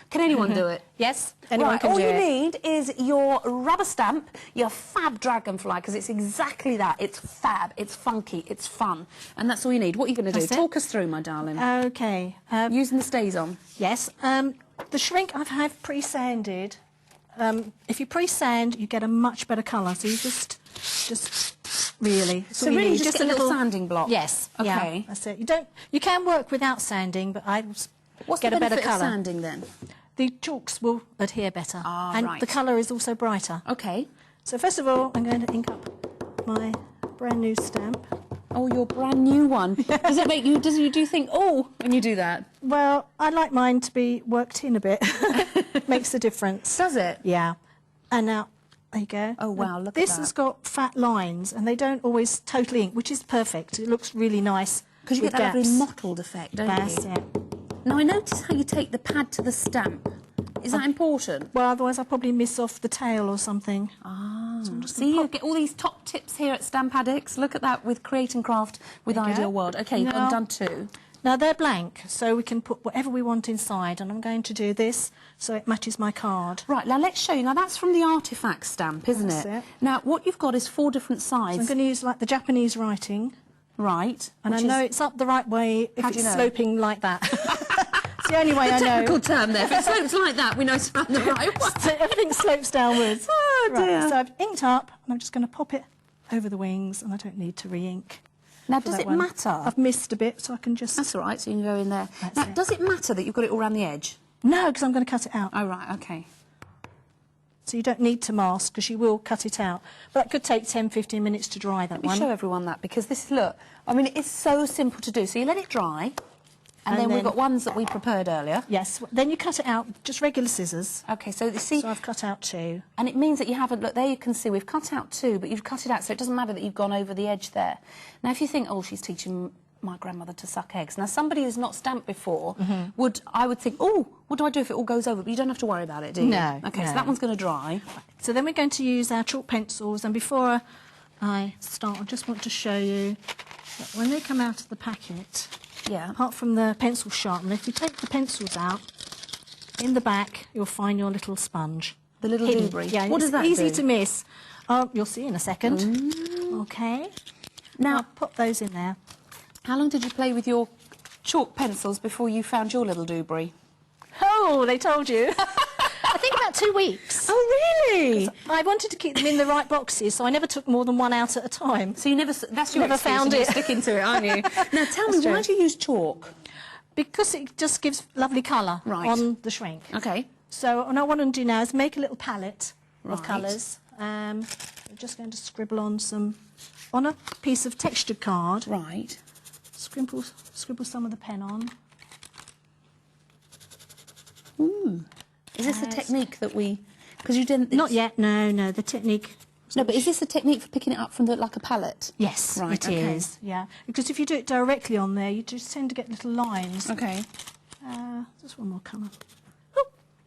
Can anyone do it? Yes, anyone can do it. All you need is your rubber stamp, your Fab Dragonfly, because it's exactly that. It's fab, it's funky, it's fun. And that's all you need. What are you going to do? Talk us through, my darling. OK. Using the StazOn. Yes. The shrink I have pre-sanded. If you pre-sand, you get a much better colour. So you just really. So really just a little sanding block? Yes. OK. Yeah, that's it. You can work without sanding, but I What's get the a better benefit colour. of sanding then? The chalks will adhere better. And the colour is also brighter. OK. So first of all, I'm going to ink up my brand new stamp. Oh, your brand new one. Does it make you, do you think, oh, when you do that? Well, I like mine to be worked in a bit. Makes a difference. Does it? Yeah. And now, there you go. Oh, wow, look at that. This has got fat lines, and they don't always totally ink, which is perfect. It looks really nice. Because you get that lovely mottled effect, don't you? That's it. Now, I notice how you take the pad to the stamp. Is that important? Well, otherwise I'll probably miss off the tail or something. Ah, so see, you get all these top tips here at Stamp Addicts. Look at that with Create and Craft with Ideal World. OK, I've done 2. Now, they're blank, so we can put whatever we want inside, and I'm going to do this so it matches my card. Right, now let's show you. Now, that's from the Artifact stamp, isn't it? That's it. Now, what you've got is 4 different sides. So I'm going to use, like, the Japanese writing. Right. And I know it's up the right way if it's sloping like that. It's the only way I know. Technical term there. If it slopes like that, we know it's around the right way. So everything slopes downwards. Oh, dear. Right, so I've inked up, and I'm just going to pop it over the wings, and I don't need to re-ink. Now, does it matter? I've missed a bit, so I can just... That's all right, so you can go in there. Now, does it matter that you've got it all around the edge? No, because I'm going to cut it out. Oh, right, OK. So you don't need to mask, because you will cut it out. But that could take 10, 15 minutes to dry, that one. Let me show everyone that, because this, look, I mean, it is so simple to do. So you let it dry, and then we've got ones that we prepared earlier. Yes, then you cut it out, just regular scissors. OK, so you see... So I've cut out 2. And it means that you haven't... Look, there you can see we've cut out 2, but you've cut it out, so it doesn't matter that you've gone over the edge there. Now, if you think, oh, she's teaching my grandmother to suck eggs. Now, somebody who's not stamped before I would think, oh, what do I do if it all goes over? But you don't have to worry about it, do you? No. OK, so that one's going to dry. So then we're going to use our chalk pencils, and before I start, I just want to show you that when they come out of the packet, apart from the pencil sharpener, if you take the pencils out, in the back you'll find your little sponge. The little doobry. Yeah, what does that do? Easy to miss. You'll see in a second. OK. Now, I'll put those in there. How long did you play with your chalk pencils before you found your little doobry? Oh, they told you. I think about 2 weeks. Oh, really? I wanted to keep them in the right boxes, so I never took more than one out at a time. So you never... That's your never excuse, found it. You're sticking to it, aren't you? Now, tell me, why do you use chalk? Because it just gives lovely colour on the shrink. OK. So what I want to do now is make a little palette of colours. I'm just going to scribble on a piece of textured card. Right. Scribble some of the pen on. Ooh. Is this a technique that we... Because you didn't... Not yet, no, the technique... No, but is this a technique for picking it up from like a palette? Yes, it is, yeah. Because if you do it directly on there, you just tend to get little lines. OK. Just one more colour.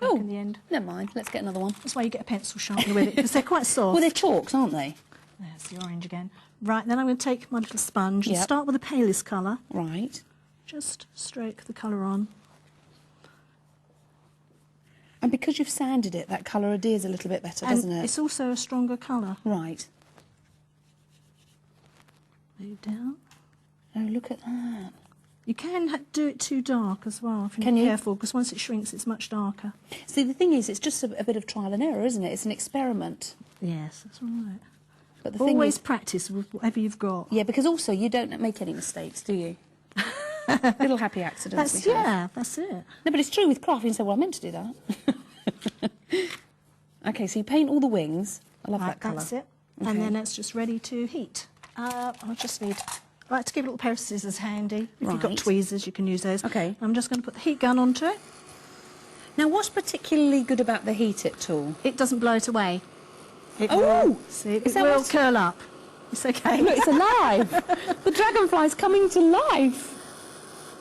Oh, in the end. Never mind, let's get another one. That's why you get a pencil sharpener with it, because they're quite soft. Well, they're chalks, aren't they? There's the orange again. Right, then I'm going to take my little sponge and start with the palest colour. Right. Just stroke the colour on. And because you've sanded it, that colour adheres a little bit better, doesn't it? It's also a stronger colour. Right. Move down. Oh, look at that. You can do it too dark as well, if you're Can not you? careful, because once it shrinks, it's much darker. See, the thing is, it's just a bit of trial and error, isn't it? It's an experiment. Yes, that's right. But the thing Always is, practice with whatever you've got. Yeah, because also you don't make any mistakes, do you? Little happy accidents. That's it. No, but it's true with craft. You can say, well, I meant to do that. OK, so you paint all the wings. I love that colour. That's it. Okay. And then it's just ready to heat. I just need... I like to keep a little pair of scissors handy. If you've got tweezers, you can use those. OK. I'm just going to put the heat gun onto it. Now, what's particularly good about the Heat It tool? It doesn't blow it away. It will. See, it will curl up. It's OK. Look, it's alive. The dragonfly's coming to life.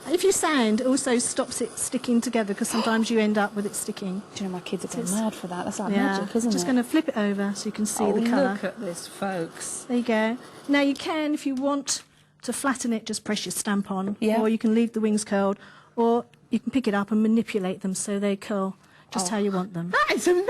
If you sand, it also stops it sticking together, because sometimes you end up with it sticking. Do you know, my kids are going mad for that. That's like magic, isn't it? Just going to flip it over so you can see the colour. Look at this, folks. There you go. Now, you can, if you want to flatten it, just press your stamp on. Yeah. Or you can leave the wings curled, or you can pick it up and manipulate them so they curl just how you want them. That is amazing.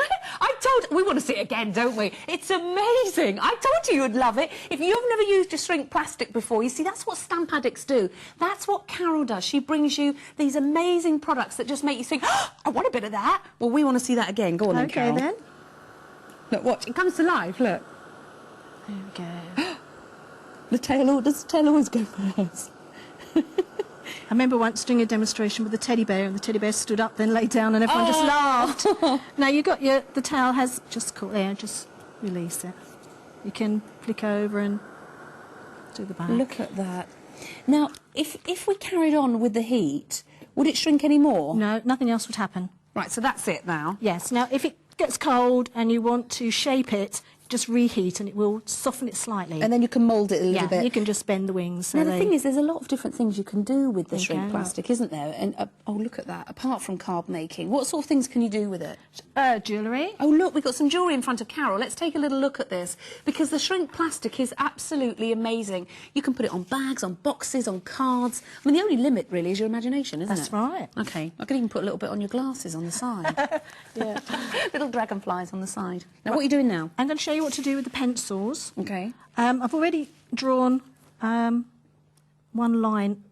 We want to see it again, don't we? It's amazing. I told you you'd love it. If you've never used a shrink plastic before, you see, that's what Stamp Addicts do. That's what Carole does. She brings you these amazing products that just make you think, oh, I want a bit of that. Well, we want to see that again. Go on then, Carole. Okay, then. Look, watch. It comes to life, look. There we go. Does the tail always go first? I remember once doing a demonstration with the teddy bear, and the teddy bear stood up, then laid down, and everyone just laughed. Now you got the tail has just caught there. Just release it. You can flick over and do the back. Look at that. Now, if we carried on with the heat, would it shrink any more? No, nothing else would happen. Right, so that's it now. Yes. Now, if it gets cold and you want to shape it, just reheat and it will soften it slightly. And then you can mould it a little bit. Yeah, you can just bend the wings. So now, the thing is, there's a lot of different things you can do with the shrink plastic, look. isn't there? And, oh, look at that. Apart from card making, what sort of things can you do with it? Jewellery. Oh, look, we've got some jewellery in front of Carole. Let's take a little look at this, because the shrink plastic is absolutely amazing. You can put it on bags, on boxes, on cards. I mean, the only limit, really, is your imagination, isn't it? That's right. OK. I could even put a little bit on your glasses on the side. Yeah. Little dragonflies on the side. Now, what are you doing now? I'm going to show you what to do with the pencils. OK. I've already drawn one line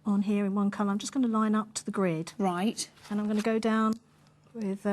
on here in one colour. I'm just going to line up to the grid. Right. And I'm going to go down with...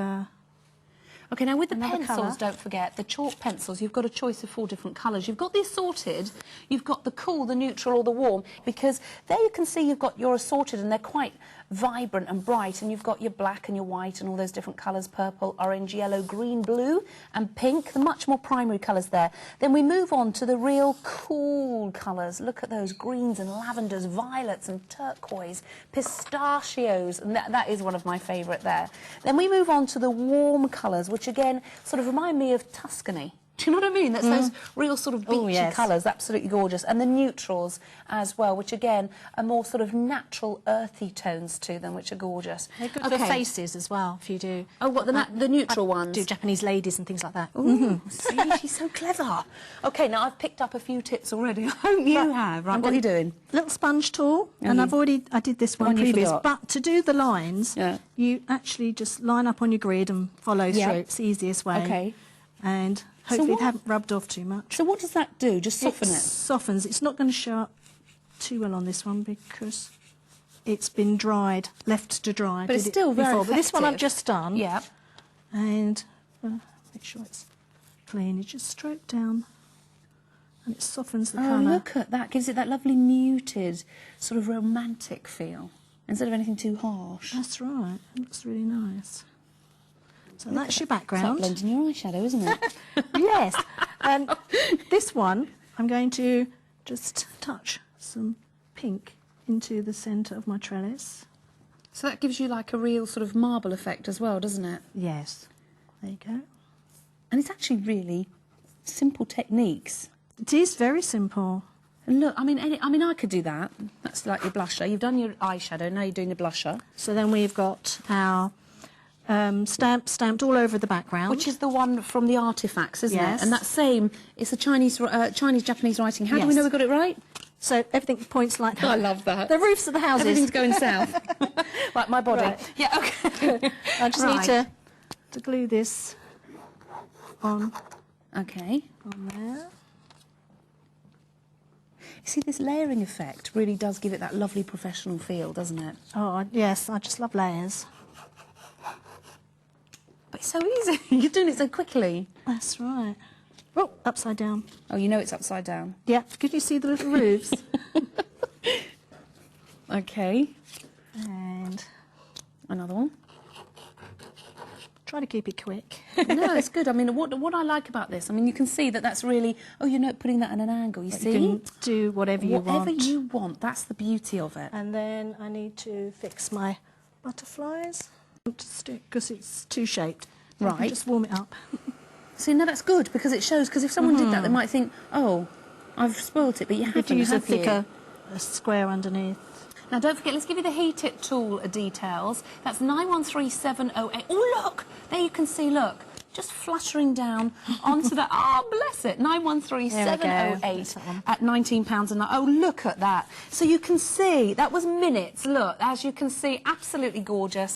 OK, now with the another pencils, colour. don't forget, the chalk pencils, you've got a choice of 4 different colours. You've got the assorted, you've got the cool, the neutral or the warm, because there you can see you've got your assorted and they're quite vibrant and bright, and you've got your black and your white and all those different colours, purple, orange, yellow, green, blue and pink, the much more primary colours there. Then we move on to the real cool colours. Look at those greens and lavenders, violets and turquoise, pistachios, and that is one of my favourite there. Then we move on to the warm colours, which again sort of remind me of Tuscany. Do you know what I mean? That's those real sort of beachy colours, absolutely gorgeous. And the neutrals as well, which again are more sort of natural, earthy tones to them, which are gorgeous. They're good for faces as well, if you do. Oh, what, the neutral ones? Do Japanese ladies and things like that. Ooh, see, she's so clever. OK, now I've picked up a few tips already. I hope you have. Right, what are you doing? Little sponge tool, and I did this one previous. But to do the lines, you actually just line up on your grid and follow through. It's the easiest way. OK. And hopefully they haven't rubbed off too much. So what does that do? Just soften it? Softens. It's not going to show up too well on this one because it's been dried, left to dry. But it's still very effective. But this one I've just done. Yeah. And make sure it's clean. You just stroke down and it softens the colour. Oh, look at that. Gives it that lovely muted, sort of romantic feel instead of anything too harsh. That's right. It looks really nice. So that's your background. It's like blending your eyeshadow, isn't it? Yes. And this one, I'm going to just touch some pink into the centre of my trellis. So that gives you like a real sort of marble effect as well, doesn't it? Yes. There you go. And it's actually really simple techniques. It is very simple. And look, I mean, I could do that. That's like your blusher. You've done your eyeshadow, now you're doing the blusher. So then we've got our... stamped all over the background. Which is the one from the artefacts, isn't it? And that same, it's a Chinese-Japanese writing. How do we know we got it right? So everything points like that. I love that. The roofs of the houses. Everything's going south. Like my body. Right. Yeah, OK. I just need to glue this on. OK. On there. You see, this layering effect really does give it that lovely professional feel, doesn't it? Oh, yes, I just love layers. But it's so easy. You're doing it so quickly. That's right. Oh, upside down. Oh, you know it's upside down. Yeah. Can you see the little roofs? OK. And another one. Try to keep it quick. No, it's good. I mean, what I like about this, I mean, you can see that that's really... Oh, you're not putting that at an angle, you see? You can do whatever you want. Whatever you want. That's the beauty of it. And then I need to fix my butterflies. To stick because it's too shaped. Right. Just warm it up. See, no, that's good because it shows. Because if someone did that, they might think, "Oh, I've spoilt it," but you haven't. If you use a have you? thicker square underneath. Now, don't forget. Let's give you the heat it tool details. That's 913708. Oh, look! There you can see. Look, just fluttering down onto the. Oh, bless it! 913708 at £19 a night. Oh, look at that! So you can see that was minutes. Look, as you can see, absolutely gorgeous.